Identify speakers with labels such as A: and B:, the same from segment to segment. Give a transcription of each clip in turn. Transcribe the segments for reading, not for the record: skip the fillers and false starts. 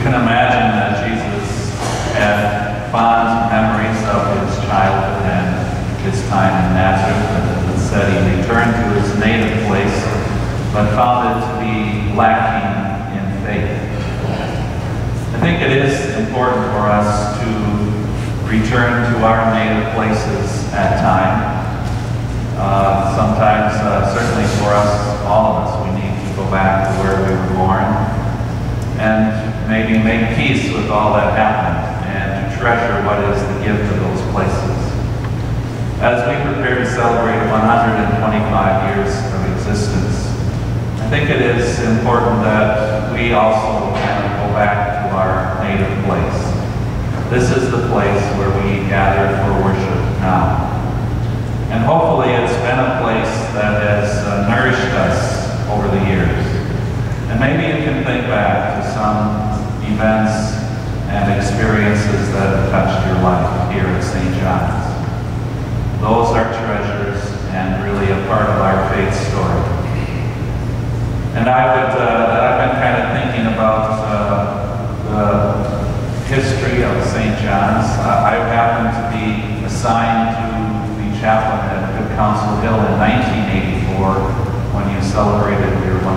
A: can imagine that Jesus had fond memories of his childhood and his time in Nazareth, and it said he returned to his native place, but found it to be lacking in faith. I think it is important for us to return to our native places at times. Sometimes, certainly for us, all of us, we need to go back to where we were born and maybe make peace with all that happened and to treasure what is the gift of those places. As we prepare to celebrate 125 years of existence, I think it is important that we also kind of go back to our native place. This is the place where we gather for worship now. And hopefully it's been a place that has nourished us over the years. And maybe you can think back to some events and experiences that have touched your life here at St. John's. Those are treasures and really a part of our faith story. And I've been kind of thinking about the history of St. John's. I happened to be assigned to chaplain at Good Counsel Hill in 1984 when you celebrated your 100.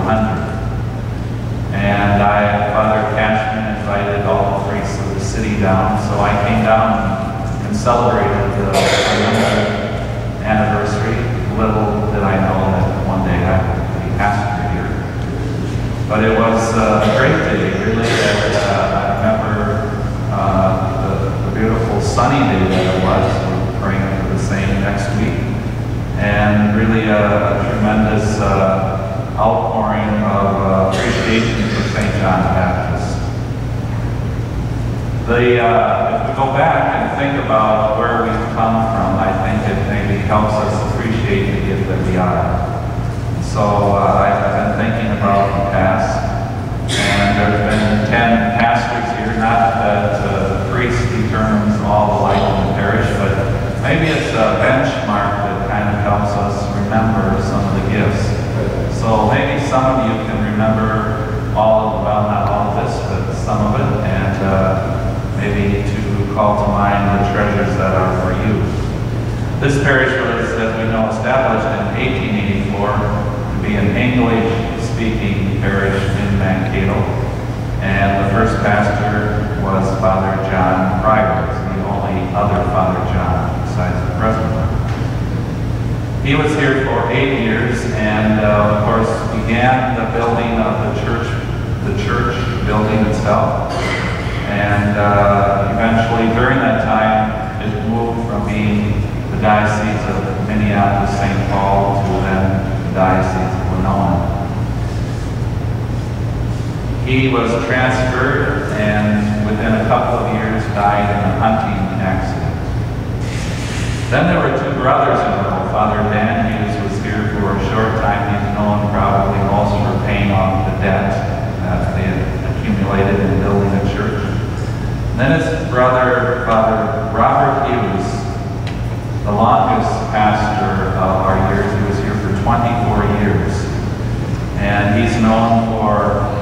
A: And Father Cashman invited all the priests of the city down, so I came down and celebrated the 100th anniversary. Little did I know that one day I would be pastor here. But it was a great day, really. I remember the beautiful sunny day that it was. Praying for the same next week, and really a tremendous outpouring of appreciation for St. John Baptist. If we go back and think about where we've come from, I think it maybe helps us appreciate the gift that we are. So I've been thinking about the past, and there's been 10 pastors here. Not that the priest determines all the life in the parish, but maybe it's a benchmark that kind of helps us remember some of the gifts. So maybe some of you can remember all of, well, not all of this, but some of it, and maybe to call to mind the treasures that are for you. This parish was, as we know, established in 1884 to be an English-speaking parish in Mankato, and the first pastor was Father John Pryor, the only other Father John besides the president. He was here for 8 years and, of course, began the building of the church building itself. And eventually, during that time, it moved from being the Diocese of Minneapolis-St. Paul to then the Diocese of Winona. He was transferred and within a couple of years died in a hunting accident. Then there were 2 brothers in the role. Father Dan Hughes was here for a short time. He's known probably most for paying off the debt that they had accumulated in building a church. And then his brother, Father Robert Hughes, the longest pastor of our years. He was here for 24 years. And he's known for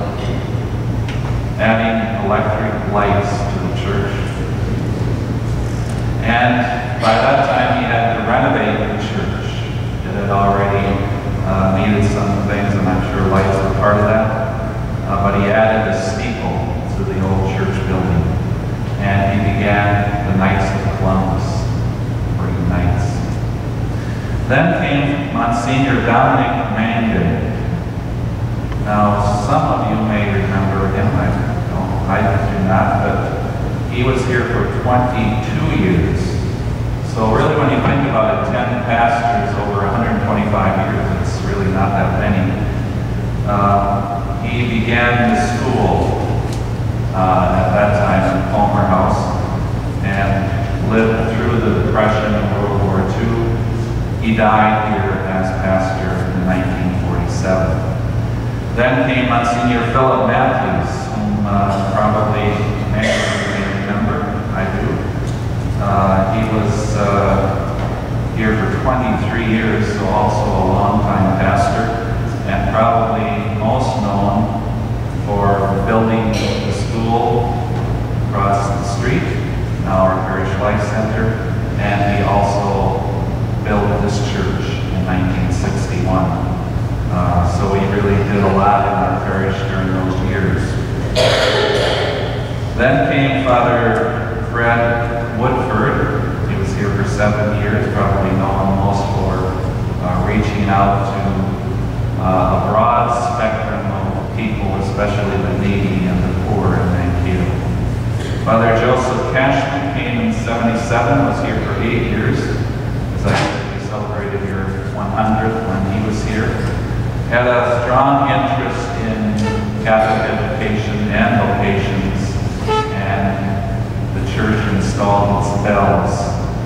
A: adding electric lights to the church. And by that time he had to renovate the church. It had already needed some things, and I'm sure lights were part of that. But he added a steeple to the old church building. And he began the Knights of Columbus, bringing knights. Then came Monsignor Dominic Mangan. Now, some of you may remember him. I do not, but he was here for 22 years. So really, when you think about it, 10 pastors over 125 years, it's really not that many. He began the school at that time in Palmer House and lived through the Depression and World War II. He died here as pastor in 1947. Then came Monsignor Philip Matthews, whom probably many of you may remember. I do. He was here for 23 years, so also a long-time pastor, and probably most known for building the school Then came Father Fred Woodford. He was here for 7 years, probably known most for reaching out to a broad spectrum of people, especially the needy and the poor in Mankato. Father Joseph Cashman came in 77, was here for 8 years. As I said, we celebrated your 100th when he was here. Had a strong interest in Catholic education and vocations, and the church installed its bells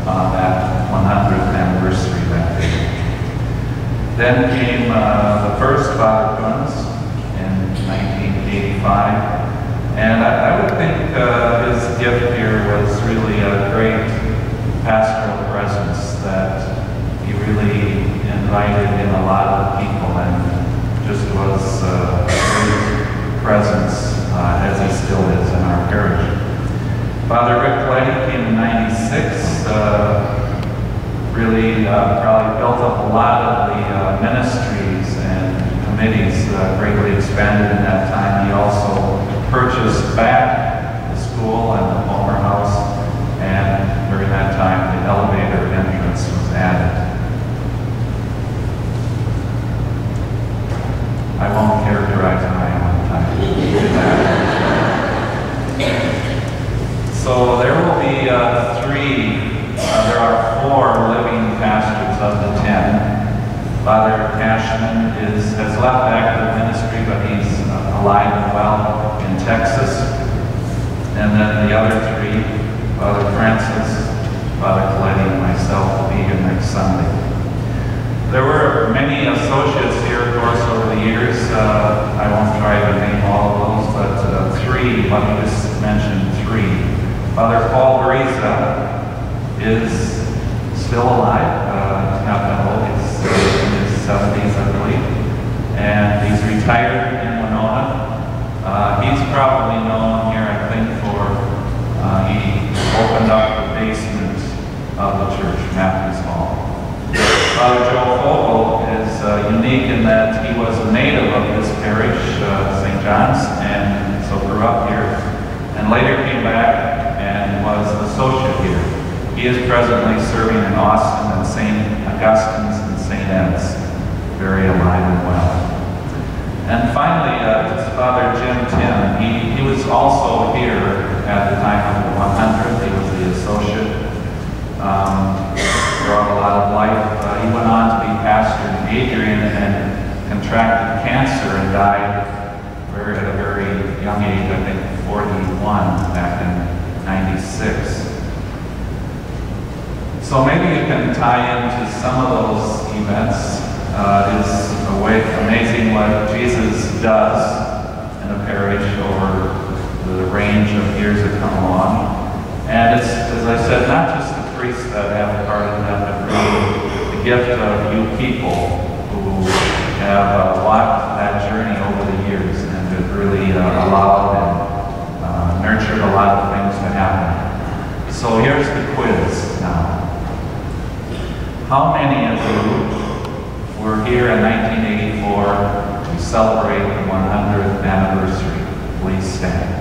A: on that 100th anniversary that day. Then came the first Father Kunz in 1985, and I would think his gift here was really a great pastoral presence, that he really invited in a lot of people and just was a great presence, as he still is in our parish. Father Rick Leddy came in 96, really probably built up a lot of the ministries and committees, greatly expanded in that time. He also purchased back the school and the Palmer House, and during that time the elevator entrance was added. I won't characterize my own time. So there will be there are 4 living pastors of the 10. Father Cashman has left active ministry, but he's alive and well in Texas. And then the other 3, Father Francis, Father Coletti, and myself will be here next Sunday. There were many associates here, of course, over the years. I won't try to name all of those, but 3, let me just mention 3. Father Paul Bariza is still alive. He's not that old. He's in his 70s, I believe. And he's retired in Winona. He's probably known here, I think, for he opened up the basement of the church, Matthews Hall. Father Joe Fogel is unique in that he was a native of this parish, St. John's, and so grew up here, and later came back and was an associate here. He is presently serving in Austin and St. Augustine's and St. Ed's, very alive and well. And finally, Father Jim Tim. He was also here at the time of the 100th. He was the associate. Brought a lot of life. He went on to be pastor in Adrian and contracted cancer and died at a very young age, I think 41, back in 96. So maybe you can tie into some of those events. It's amazing what Jesus does in a parish over the range of years that come along. And it's, as I said, not just the priests that have a part in that, but really the gift of you people who have walked that journey over the years and have really allowed and nurtured a lot of things to happen. So here's the quiz now. How many of you were here in 1984 to celebrate the 100th anniversary? Please stand.